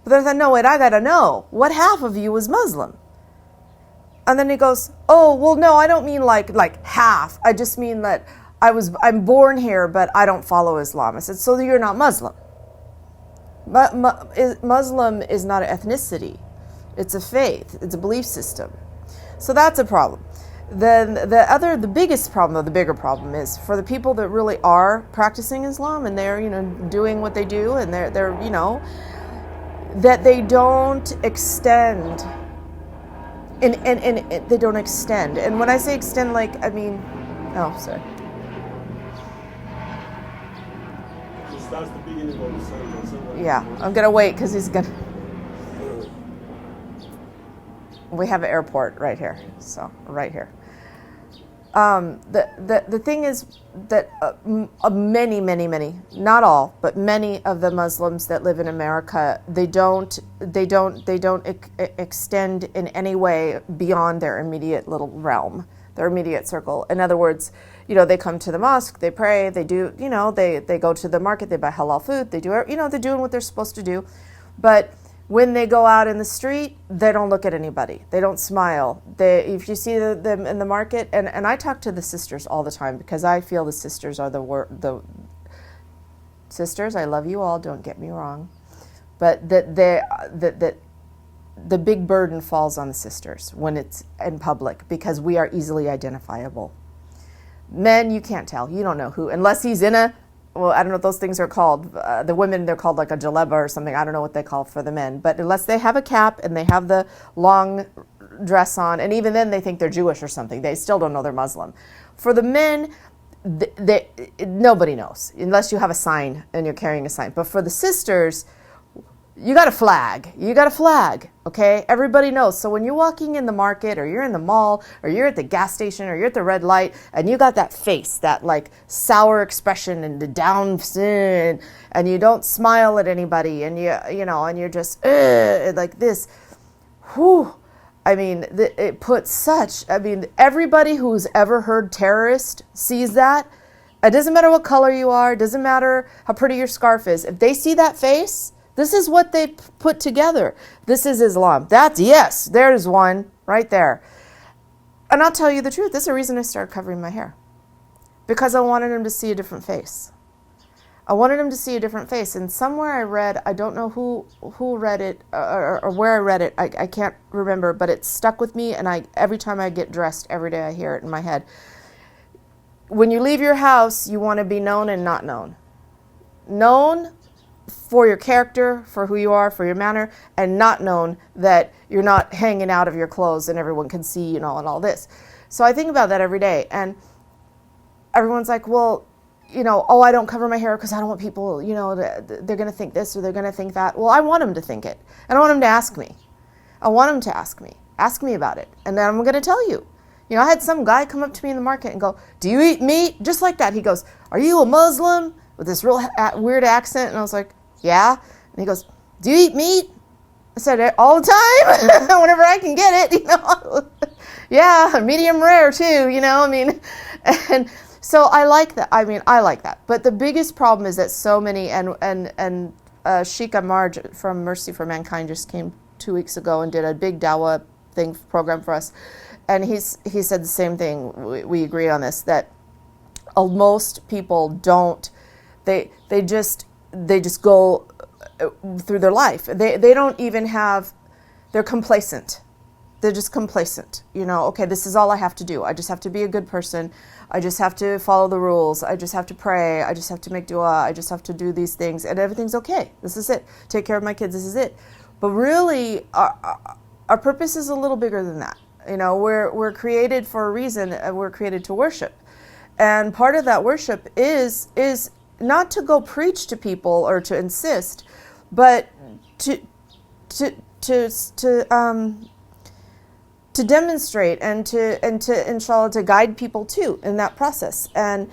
But then I thought, no, wait, I got to know. What half of you is Muslim? And then he goes, oh, well, no, I don't mean like half. I just mean that I'm born here, but I don't follow Islam. I said, so you're not Muslim. But Muslim is not an ethnicity. It's a faith. It's a belief system. So that's a problem. Then the biggest problem, or the bigger problem, is for the people that really are practicing Islam and they're, doing what they do, and they're that they don't extend. And they don't extend. And when I say extend, I mean, oh, sorry. That's the beginning of the sentence. Yeah, I'm going to wait because he's going to... We have an airport right here. So, right here. The thing is that many, not all, but many of the Muslims that live in America, they don't extend in any way beyond their immediate little realm, their immediate circle. In other words, they come to the mosque, they pray, they do, they go to the market, they buy halal food, they do, they're doing what they're supposed to do. But when they go out in the street, they don't look at anybody. They don't smile. If you see them in the market, and I talk to the sisters all the time because I feel the sisters are the sisters. I love you all. Don't get me wrong, but that the big burden falls on the sisters when it's in public because we are easily identifiable. Men, you can't tell. You don't know who, unless he's in a. Well, I don't know what those things are called. The women, they're called like a jaleba or something. I don't know what they call for the men. But unless they have a cap and they have the long dress on, and even then they think they're Jewish or something, they still don't know they're Muslim. For the men, nobody knows unless you have a sign and you're carrying a sign. But for the sisters, you got a flag. You got a flag, okay? Everybody knows. So when you're walking in the market or you're in the mall or you're at the gas station or you're at the red light and you got that face, that sour expression and the down and you don't smile at anybody and and you're just like this. Whew. I mean, it puts everybody who's ever heard terrorist sees that. It doesn't matter what color you are. It doesn't matter how pretty your scarf is. If they see that face, this is what they put together. This is Islam. There's one right there. And I'll tell you the truth. This is the reason I started covering my hair. Because I wanted him to see a different face. I wanted him to see a different face. And somewhere I read, I don't know who read it or where I read it. I can't remember, but it stuck with me. And every time I get dressed, every day I hear it in my head. When you leave your house, you want to be known and not known. Known for your character, for who you are, for your manner, and not known that you're not hanging out of your clothes and everyone can see, and all this. So I think about that every day. And everyone's like, well, I don't cover my hair because I don't want people, they're going to think this or they're going to think that. Well, I want them to think it. And I want them to ask me. Ask me about it. And then I'm going to tell you. I had some guy come up to me in the market and go, do you eat meat? Just like that. He goes, are you a Muslim? With this real weird accent. And I was like, yeah. And he goes, do you eat meat? I said, all the time, whenever I can get it, Yeah, medium rare too, And so I like that. I like that. But the biggest problem is that so many, and Sheikh Ammar from Mercy for Mankind just came 2 weeks ago and did a big dawah program for us. And he said the same thing. We agree on this, that most people don't, they just go through their life. They don't even have, they're complacent. They're just complacent. Okay, this is all I have to do. I just have to be a good person. I just have to follow the rules. I just have to pray. I just have to make dua. I just have to do these things and everything's okay. This is it. Take care of my kids. This is it. But really, our purpose is a little bigger than that. We're created for a reason. We're created to worship. And part of that worship is not to go preach to people or to insist, but to demonstrate and to inshallah to guide people too in that process. And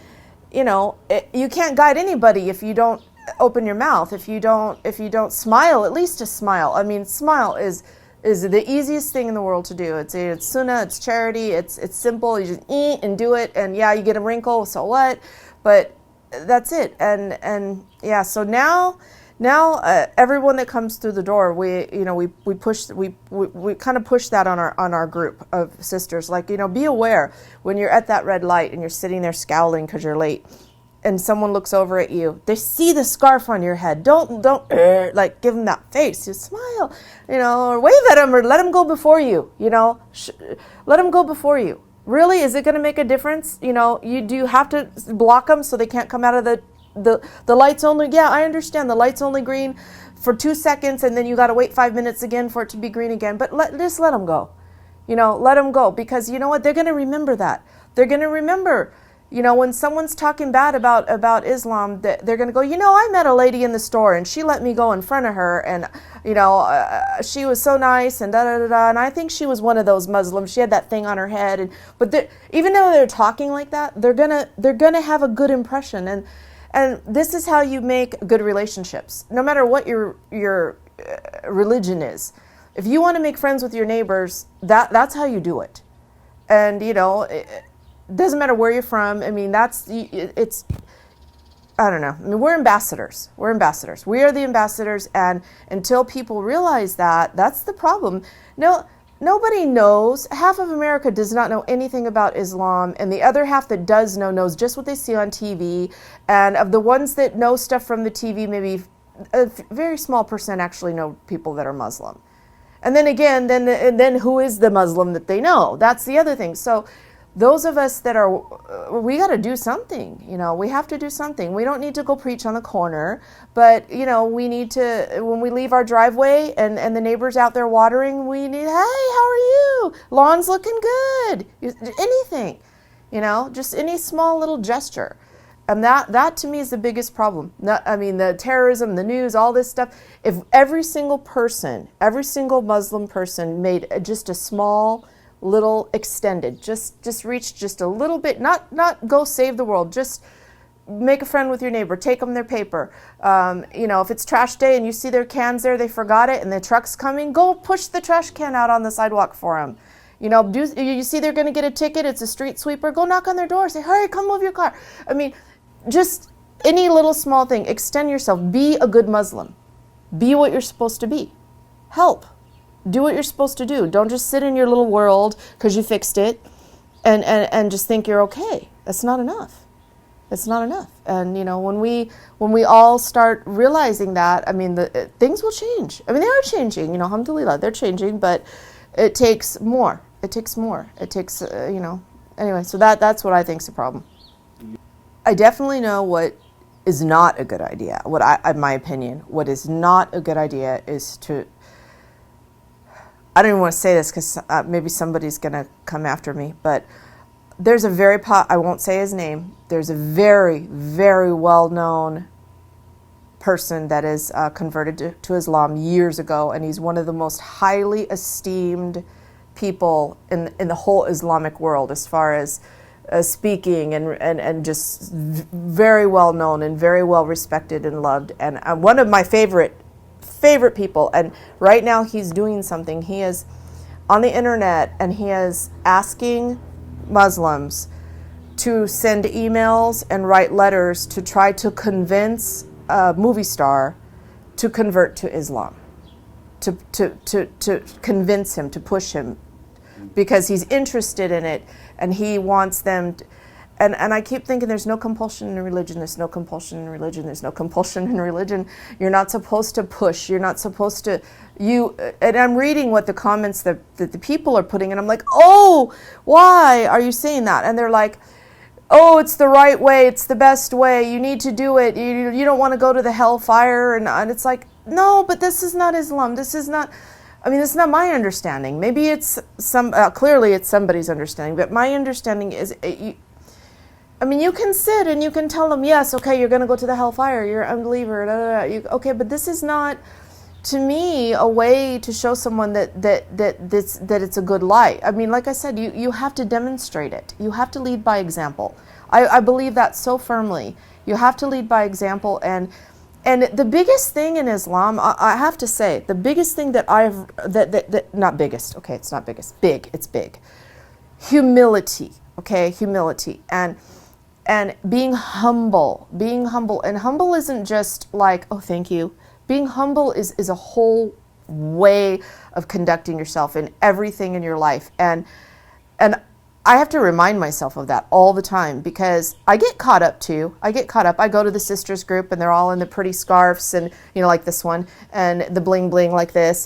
you can't guide anybody if you don't open your mouth, if you don't smile, at least a smile. Smile is the easiest thing in the world to do. It's sunnah, it's charity, it's simple. You just eat and do it, and yeah, you get a wrinkle, so what? But that's it. And yeah, so now Now, everyone that comes through the door, we kind of push that on our group of sisters. Like, be aware when you're at that red light and you're sitting there scowling because you're late, and someone looks over at you. They see the scarf on your head. Don't like give them that face. You smile, or wave at them or let them go before you. Let them go before you. Really, is it going to make a difference? Do you have to block them so they can't come out of the light's only, yeah, I understand the light's only green for 2 seconds and then you got to wait 5 minutes again for it to be green again. But just let them go. Let them go, because you know what? They're going to remember that. They're going to remember, when someone's talking bad about Islam, they're going to go, I met a lady in the store and she let me go in front of her and, she was so nice and da-da-da-da. And I think she was one of those Muslims. She had that thing on her head. But even though they're talking like that, they're going to have a good impression. And this is how you make good relationships, no matter what your religion is. If you want to make friends with your neighbors, that's how you do it. And, it doesn't matter where you're from. I mean, I don't know. I mean, we're ambassadors. We're ambassadors. We are the ambassadors. And until people realize that, that's the problem. No. Nobody knows. Half of America does not know anything about Islam, and the other half that does know knows just what they see on TV. And of the ones that know stuff from the TV, maybe a very small percent actually know people that are Muslim. And then again, then who is the Muslim that they know? That's the other thing. So those of us that we got to do something. We have to do something. We don't need to go preach on the corner, but we need to, when we leave our driveway and the neighbors out there watering, we need, hey, how are you? Lawn's looking good. Anything, just any small little gesture. And that to me is the biggest problem. The terrorism, the news, all this stuff. If every single Muslim person made just a small little extended, just reach just a little bit, not go save the world, just make a friend with your neighbor, take them their paper. If it's trash day and you see their cans there, they forgot it and the truck's coming, go push the trash can out on the sidewalk for them. You see they're going to get a ticket, it's a street sweeper, go knock on their door, say, hurry, come move your car. I mean, just any little small thing, extend yourself, be a good Muslim, be what you're supposed to be, help. Do what you're supposed to do. Don't just sit in your little world because you fixed it and just think you're okay. That's not enough. It's not enough. And, when we all start realizing that, things will change. They are changing, alhamdulillah, they're changing, but it takes more. It takes more. It takes, anyway, so that's what I think is the problem. I definitely know what is not a good idea. In my opinion, what is not a good idea is to, I don't even want to say this because maybe somebody's going to come after me, but there's I won't say his name, there's a very, very well-known person that is converted to Islam years ago, and he's one of the most highly esteemed people in the whole Islamic world as far as speaking and just very well-known and very well-respected and loved, and one of my favorite people. And right now he's doing something. He is on the internet and he is asking Muslims to send emails and write letters to try to convince a movie star to convert to Islam, to convince him, to push him, because he's interested in it and he wants them to, and I keep thinking there's no compulsion in religion, there's no compulsion in religion, there's no compulsion in religion. You're not supposed to push, you're not supposed to, and I'm reading what the comments that the people are putting, and I'm like, oh, why are you saying that? And they're like, oh, it's the right way, it's the best way, you need to do it, you don't want to go to the hellfire, and it's like, no, but this is not Islam, this is not my understanding. Maybe it's clearly it's somebody's understanding, but my understanding is, you can sit and you can tell them, yes, okay, you're going to go to the hellfire, you're an unbeliever, okay, but this is not, to me, a way to show someone that it's a good light. Like I said, you have to demonstrate it. You have to lead by example. I believe that so firmly. You have to lead by example, and the biggest thing in Islam, I have to say, the biggest thing not biggest, okay, it's not biggest, it's big. Humility, okay, humility, and being humble, and humble isn't just like, oh, thank you, Being humble is a whole way of conducting yourself in everything in your life. And I have to remind myself of that all the time, because I get caught up too. I go to the sisters group and they're all in the pretty scarves and, like this one, and the bling bling like this.